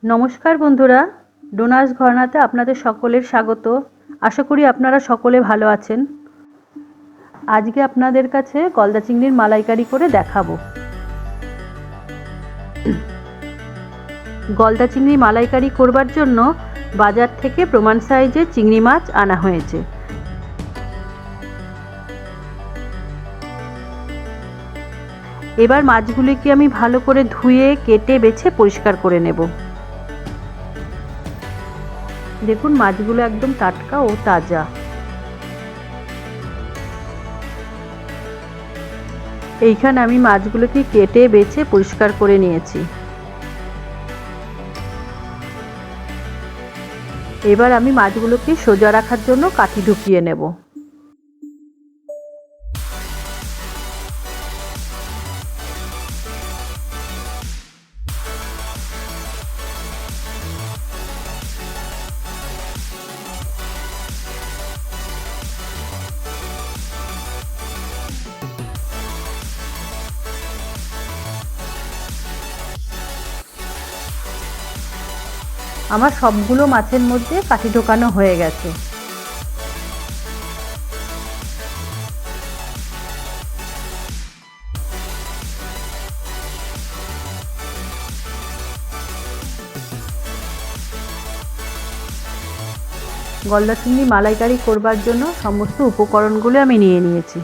নমস্কার বন্ধুরা, ডোনাস ঘরানাতে আপনাদের সকলের স্বাগত। আশা করি আপনারা সকলে ভালো আছেন। আজকে আপনাদের কাছে গলদা চিংড়ির মালাইকারি করে দেখাবো। গলদা চিংড়ি মালাইকারি করবার জন্য বাজার থেকে প্রমাণ সাইজের চিংড়ি মাছ আনা হয়েছে। এবার মাছগুলিকে আমি ভালো করে ধুয়ে কেটে বেছে পরিষ্কার করে নেব। দেখুন মাছগুলো একদম টাটকা ও তাজা। এইখানে আমি মাছগুলোকে কেটে বেছে পরিষ্কার করে নিয়েছি। এবার আমি মাছগুলোকে সোজা রাখার জন্য কাঠি ঢুকিয়ে নেব। আমার সবগুলো মাছের মধ্যে কাঠি ঢোকানো হয়ে গেছে। গলদা চিংড়ি মালাইকারি করবার জন্য সমস্ত উপকরণগুলো আমি নিয়ে নিয়েছি।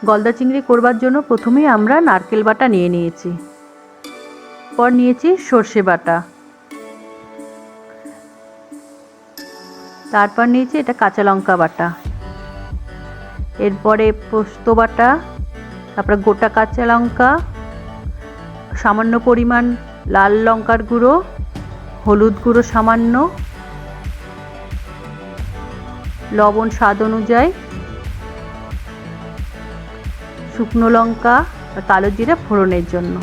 গলদা চিংড়ি করবার জন্য প্রথমেই আমরা নারকেল বাটা নিয়ে নিয়েছি, পর নিয়েছি সর্ষে বাটা, তারপর নিয়েছি এটা কাঁচা লঙ্কা বাটা, এরপরে পোস্ত বাটা, তারপর গোটা কাঁচা লঙ্কা, সামান্য পরিমাণ লাল লঙ্কার গুঁড়ো, হলুদ গুঁড়ো সামান্য, লবণ স্বাদ অনুযায়ী, শুকনো লঙ্কা আর কালো জিরা ফোড়নের জন্য।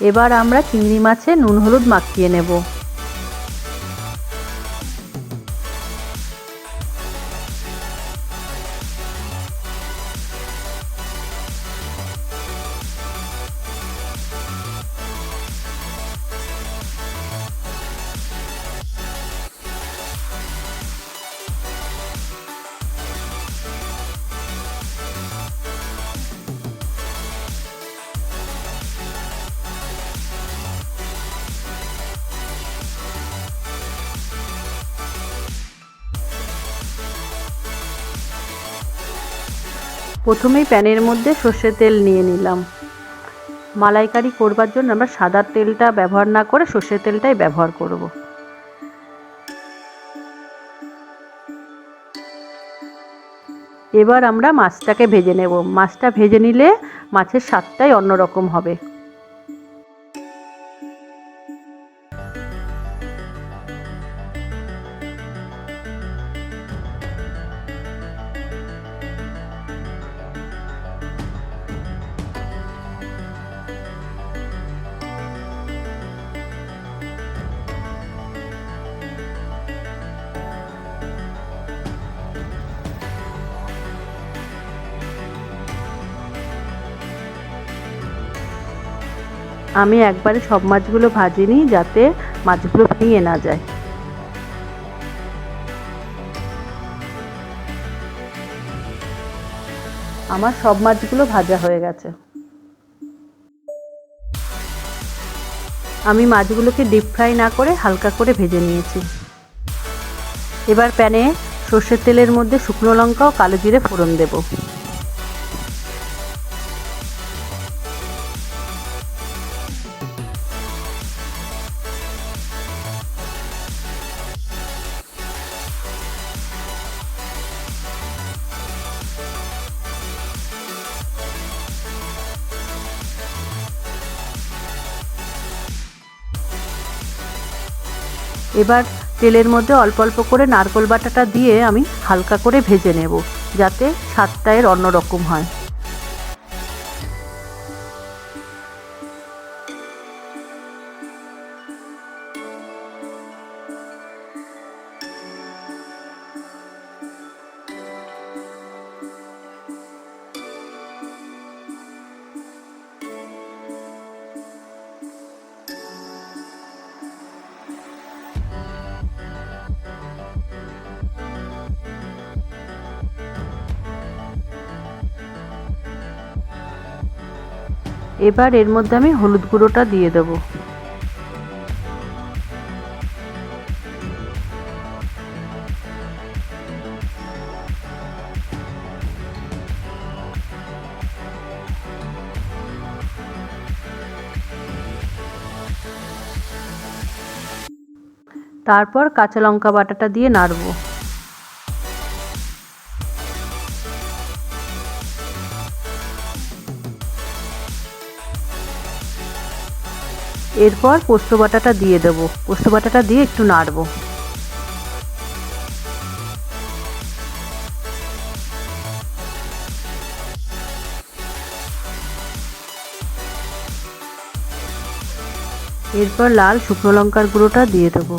এবার আমরা চিংড়ি মাছে নুন হলুদ মাখিয়ে নেব। প্রথমেই প্যানের মধ্যে সর্ষের তেল নিয়ে নিলাম। মালাইকারি করবার জন্য আমরা সাদা তেলটা ব্যবহার না করে সর্ষের তেলটাই ব্যবহার করব। এবার আমরা মাছটাকে ভেজে নেব। মাছটা ভেজে নিলে মাছের স্বাদটাই অন্যরকম হবে। আমি একবারে সব মাছগুলো ভাজিনি, যাতে মাছগুলো ভেঙে না যায়। আমার সব মাছগুলো ভাজা হয়ে গেছে। আমি মাছগুলোকে ডিপ ফ্রাই না করে হালকা করে ভেজে নিয়েছি। এবার প্যানে সর্ষের তেলের মধ্যে শুকনো লঙ্কা ও কালো জিরে ফোড়ন দেব। এবার তেলের মধ্যে অল্প অল্প করে নারকেল বাটাটা দিয়ে আমি হালকা করে ভেজে নেব, যাতে স্বাদটা এর অন্যরকম হয়। এবার এর মধ্যে আমি হলুদ গুঁড়োটা দিয়ে দেব। তারপর কাঁচা লঙ্কা বাটাটা দিয়ে নাড়বো। এরপর পোস্ত বাটাটা দিয়ে দেব। পোস্ত বাটাটা দিয়ে একটু নাড়বো। এরপর লাল শুকনো লঙ্কার গুঁড়োটা দিয়ে দেব।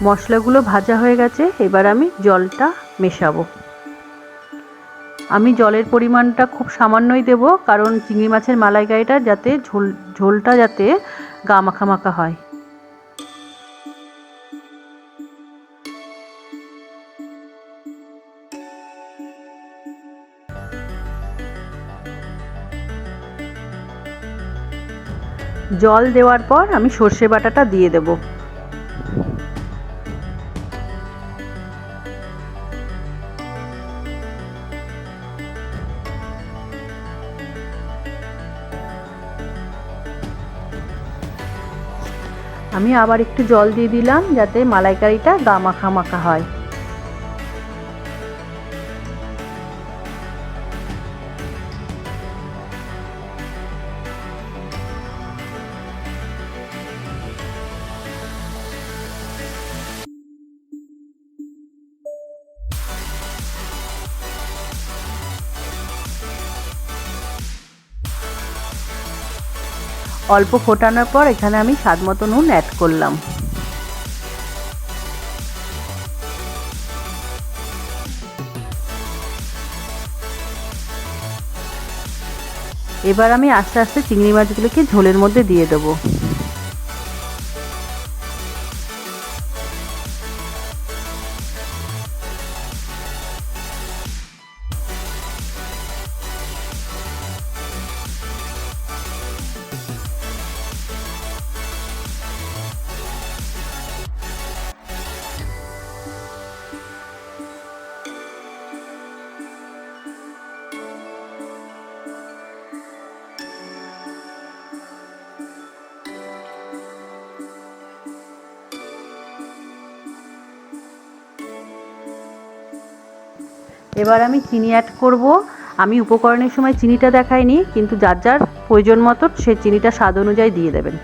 মশলাগুলো ভাজা হয়ে গেছে, এবার আমি জলটা মেশাবো। আমি জলের পরিমাণটা খুব সামান্যই দেব, কারণ চিংড়ি মাছের মালাইকারিটা যাতে ঝোলটা যাতে গা মাখা মাখা হয়। জল দেওয়ার পর আমি সর্ষে বাটাটা দিয়ে দেব। আমি আবার একটু জল দিয়ে দিলাম যাতে মালাইকারিটা গা মাখা মাখা হয়। অল্প ফোটানোর পর এখানে আমি স্বাদ মতো নুন অ্যাড করলাম। এবার আমি আস্তে আস্তে চিংড়ি মাছগুলোকে ঝোলের মধ্যে দিয়ে দেবো। এবার আমি চিনি অ্যাড করব। আমি উপকরণের সময় চিনিটা দেখাইনি, কিন্তু যার যার প্রয়োজন মতো সে চিনিটা স্বাদ অনুযায়ী দিয়ে দেবেন।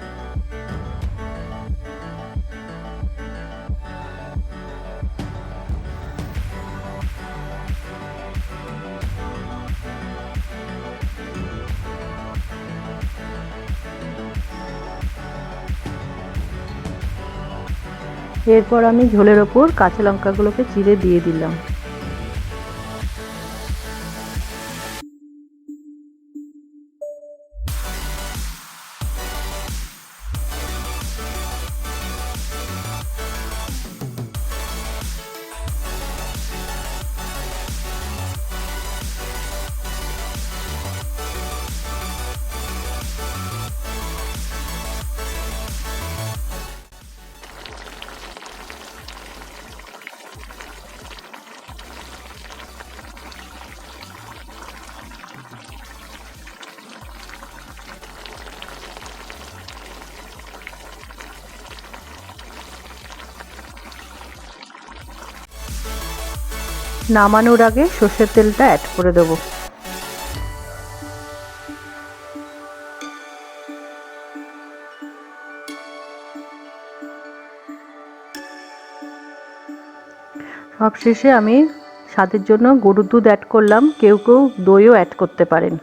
এরপর আমি ঝোলের ওপর কাঁচা লঙ্কাগুলোকে চিড়ে দিয়ে দিলাম। নামানোর আগে সর্ষের তেলটা অ্যাড করে দেব। সবশেষে আমি স্বাদের জন্য গরুর দুধ অ্যাড করলাম, কেউ কেউ দইও অ্যাড করতে পারেন।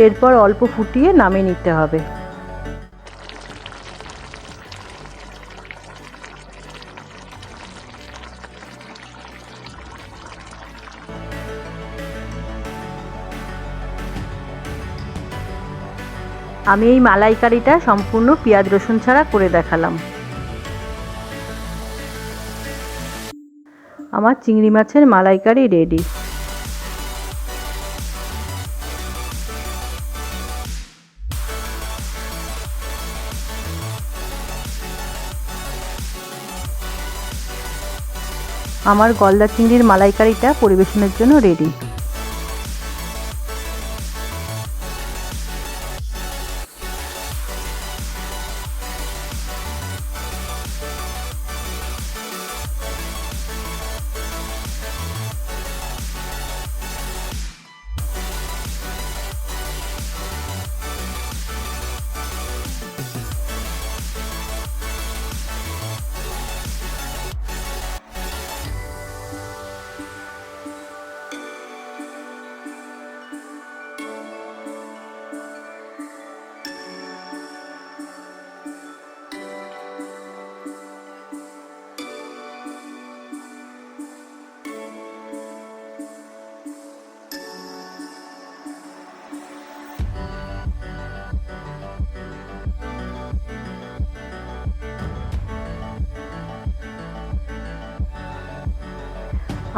এরপর অল্প ফুটিয়ে নামিয়ে নিতে হবে। আমি এই মালাইকারিটা সম্পূর্ণ পেঁয়াজ রসুন ছাড়া করে দেখালাম। আমার চিংড়ি মাছের মালাইকারি রেডি। আমার গলদা চিংড়ির মালাইকারিটা পরিবেশনের জন্য রেডি।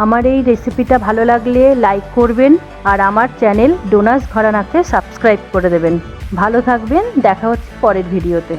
আমার এই রেসিপিটা ভালো লাগলে লাইক করবেন আর আমার চ্যানেল ডোনাস ঘরানাকে সাবস্ক্রাইব করে দেবেন। ভালো থাকবেন, দেখা হচ্ছে পরের ভিডিওতে।